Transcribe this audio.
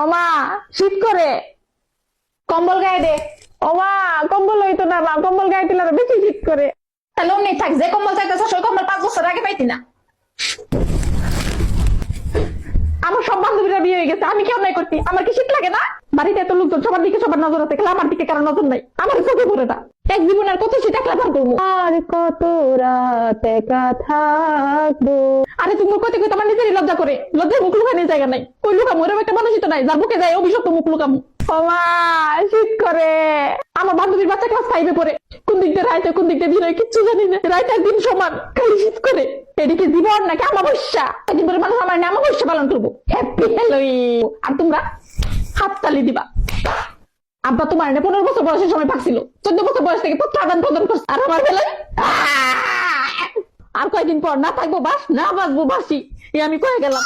ওমা শীত করে কম্বল গায়ে দে। ওমা কম্বল হইতো না মা, কম্বল গায়ে দিলে আরো বেশি শীত করে। তাহলে অমনি থাক, যে কম্বল চাইতেছ সেই কম্বল 5 বছর আগে পাইতি না। আমার সব বান্ধবীরা বিয়ে হয়ে গেছে, আমি কি অন্যায় করছি? আমার কি শীত লাগে না? বাড়িতে এত লোকজন, সবার দিকে সবার নজর আছে, খেলা আমার দিকে কারো নজর নাই। আমার চোখে পড়ে না। এক জীবন আর কত শীত একলা পার করবো? আর কত রাত একা থাকবো। আরে তুমি কইতে কইতে আমার নিজেরই লজ্জা করে, লজ্জায় মুখ লুকানোর জায়গা নাই। কই লুকামো? এরকম একটা মানুষই তো নাই যার বুকে যায় অভিশপ্ত মুখ লুকামো। ওমা শীত করে। আমার বান্ধবীর বাচ্চা ক্লাস 5-এ পড়ে। কোন দিক দিয়ে রাইতে কোন দিক দিয়ে দিন হয় কিচ্ছু জানি না। রাইতে আর দিন সমান, খালি শীত করে। এদিকে জীবন নাকি আমাবস্যা? একদিন পরে মানুষ আমার নাম অমাবস্যা পালন করবো। Happy Halloween. আর তোমরা হাততালি দিবা। আব্বা তোমার 15 বছর বয়সের সময় পাকছিল, 14 বছর বয়স থেকে পুত্র আদান প্রদান করছে। আর আমার বেলায় আর কয়দিন পর না থাকবো বাস, না বাঁচবো বাসি। এ আমি কয়ে গেলাম।